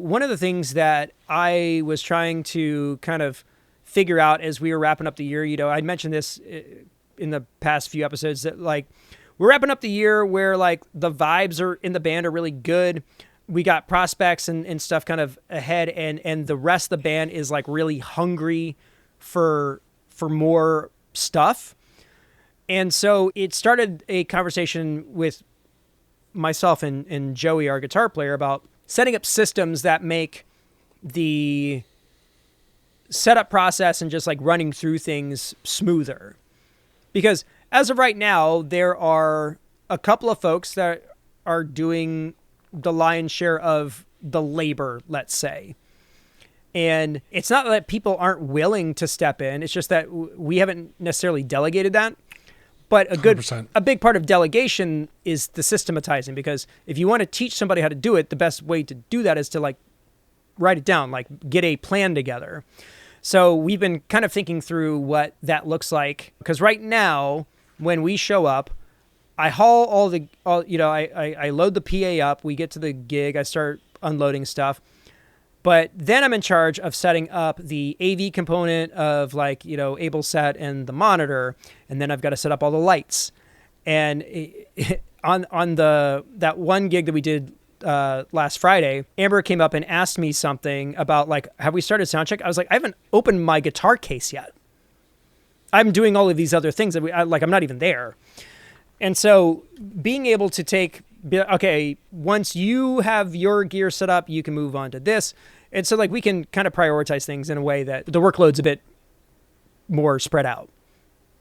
One of the things that I was trying to kind of figure out as we were wrapping up the year, I mentioned this in the past few episodes that like we're wrapping up the year where like the vibes are in the band are really good. We got prospects and stuff kind of ahead, and the rest of the band is like really hungry for more stuff. And so it started a conversation with myself and Joey, our guitar player, about setting up systems that make the setup process and just like running through things smoother. Because as of right now, there are a couple of folks that are doing the lion's share of the labor, let's say. And it's not that people aren't willing to step in. It's just that we haven't necessarily delegated that. But a big part of delegation is the systematizing, because if you want to teach somebody how to do it, the best way to do that is to like write it down, like get a plan together. So we've been kind of thinking through what that looks like, because right now when we show up, I haul I load the PA up, we get to the gig, I start unloading stuff. But then I'm in charge of setting up the AV component of like, Able Set and the monitor. And then I've got to set up all the lights. And on that one gig that we did last Friday, Amber came up and asked me something about like, have we started Soundcheck? I was like, I haven't opened my guitar case yet. I'm doing all of these other things that I'm not even there. And so being able to okay, once you have your gear set up, you can move on to this. And so like we can kind of prioritize things in a way that the workload's a bit more spread out.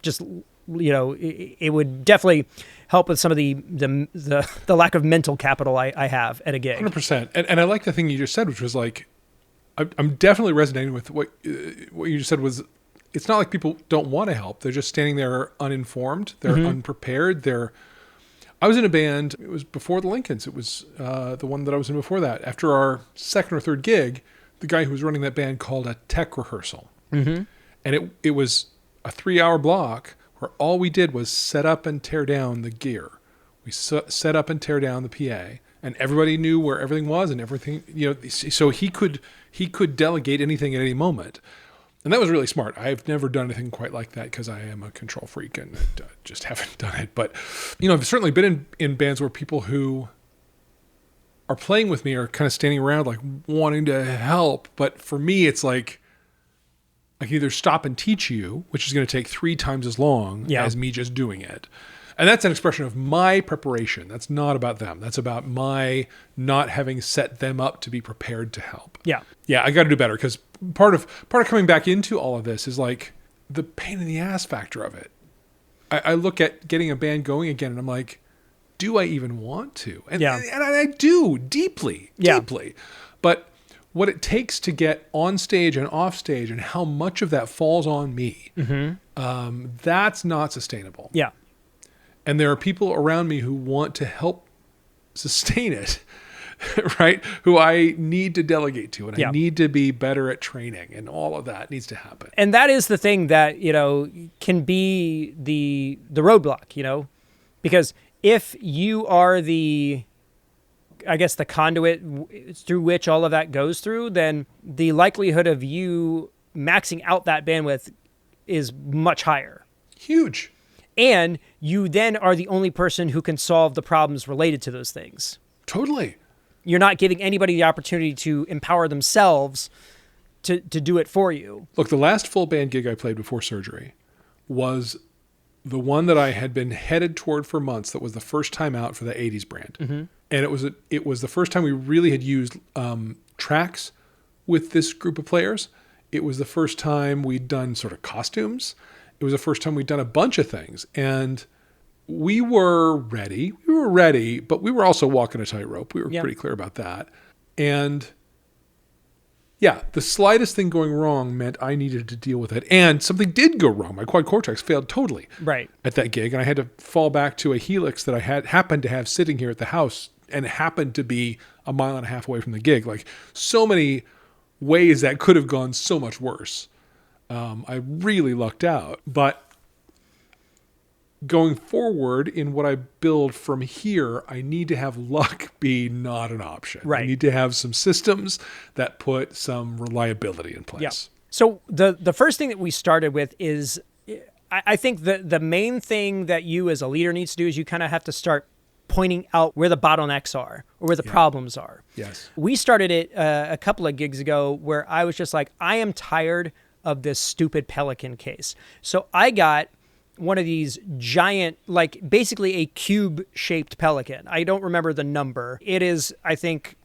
Just, it would definitely help with some of the lack of mental capital I have at a gig. 100%. And I like the thing you just said, which was like, I'm definitely resonating with what you just said. Was it's not like people don't want to help. They're just standing there uninformed. They're unprepared. I was in a band, it was before the Lincolns. It was the one that I was in before that. After our second or third gig, the guy who was running that band called a tech rehearsal. Mm-hmm. And it was a 3-hour block where all we did was set up and tear down the gear. We set up and tear down the PA, and everybody knew where everything was and everything, so he could delegate anything at any moment. And that was really smart. I've never done anything quite like that because I am a control freak and just haven't done it. But, I've certainly been in bands where people who are playing with me are kind of standing around like wanting to help. But for me, it's like I can either stop and teach you, which is going to take 3 times as long as me just doing it. And that's an expression of my preparation. That's not about them. That's about my not having set them up to be prepared to help. Yeah. Yeah, I got to do better, because part of coming back into all of this is like the pain in the ass factor of it. I look at getting a band going again and I'm like, do I even want to? And I do deeply. But what it takes to get on stage and off stage and how much of that falls on me, that's not sustainable. Yeah. And there are people around me who want to help sustain it, right? Who I need to delegate to, and I need to be better at training, and all of that needs to happen. And that is the thing that, can be the roadblock, because if you are the conduit through which all of that goes through, then the likelihood of you maxing out that bandwidth is much higher. Huge. And you then are the only person who can solve the problems related to those things. Totally. You're not giving anybody the opportunity to empower themselves to do it for you. Look, the last full band gig I played before surgery was the one that I had been headed toward for months. That was the first time out for the 80s brand. Mm-hmm. And it was the first time we really had used tracks with this group of players. It was the first time we'd done sort of costumes. It was the first time we'd done a bunch of things. And we were ready. But we were also walking a tightrope. We were pretty clear about that. And the slightest thing going wrong meant I needed to deal with it. And something did go wrong. My quad cortex failed totally at that gig. And I had to fall back to a Helix that I happened to have sitting here at the house, and it happened to be a mile and a half away from the gig. Like, so many ways that could have gone so much worse. I really lucked out. But going forward in what I build from here, I need to have luck be not an option. Right. I need to have some systems that put some reliability in place. Yeah. So the first thing that we started with is, I think the main thing that you as a leader needs to do is you kind of have to start pointing out where the bottlenecks are or where the problems are. Yes. We started it a couple of gigs ago where I was just like, I am tired of this stupid Pelican case. So I got one of these giant, like basically a cube-shaped Pelican. I don't remember the number. It is, I think,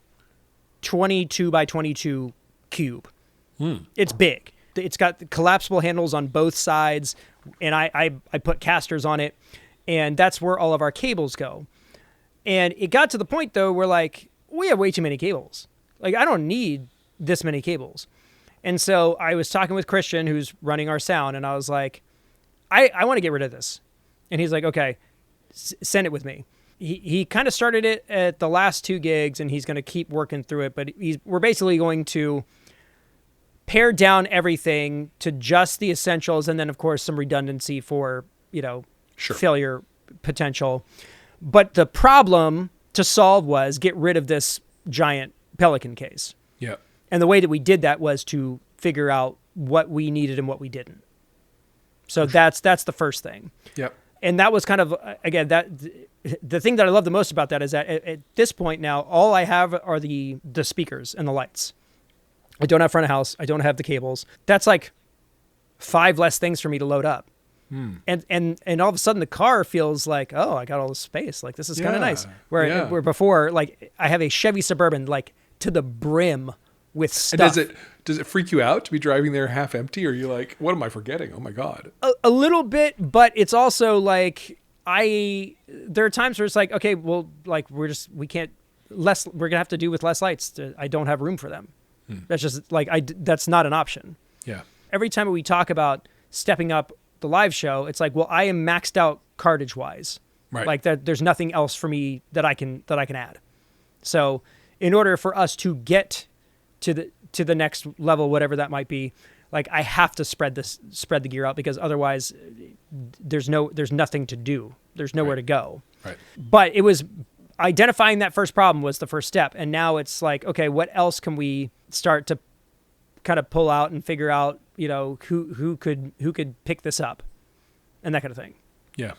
22 by 22 cube. It's big. It's got collapsible handles on both sides, and I put casters on it, and that's where all of our cables go. And it got to the point, though, where, like, we have way too many cables. Like, I don't need this many cables. And so I was talking with Christian, who's running our sound, and I was like, I want to get rid of this. And he's like, okay, send it with me. He kind of started it at the last 2 gigs, and he's going to keep working through it. But we're basically going to pare down everything to just the essentials, and then, of course, some redundancy for, failure potential. But the problem to solve was get rid of this giant Pelican case. Yeah. And the way that we did that was to figure out what we needed and what we didn't. So that's the first thing. Yep. And that was kind of, again, the thing that I love the most about that is that at this point now, all I have are the speakers and the lights. I don't have front of house. I don't have the cables. That's like 5 less things for me to load up. And all of a sudden the car feels like, oh, I got all this space. Like, this is kind of nice. Where before, like, I have a Chevy Suburban, like, to the brim with stuff. And does it freak you out to be driving there half empty? Or are you like, what am I forgetting? Oh my God. A little bit, but it's also like, there are times where it's like, okay, well, like, we're going to have to do with less lights. I don't have room for them. That's just like, that's not an option. Yeah. Every time we talk about stepping up the live show, it's like, well, I am maxed out cartridge wise. Right. Like that, there's nothing else for me that I can add. So in order for us to get to the next level, whatever that might be, like, I have to spread the gear out, because otherwise there's nothing to do. There's nowhere to go. Right. But it was identifying that first problem was the first step. And now it's like, okay, what else can we start to kind of pull out and figure out, who could pick this up and that kind of thing. Yeah.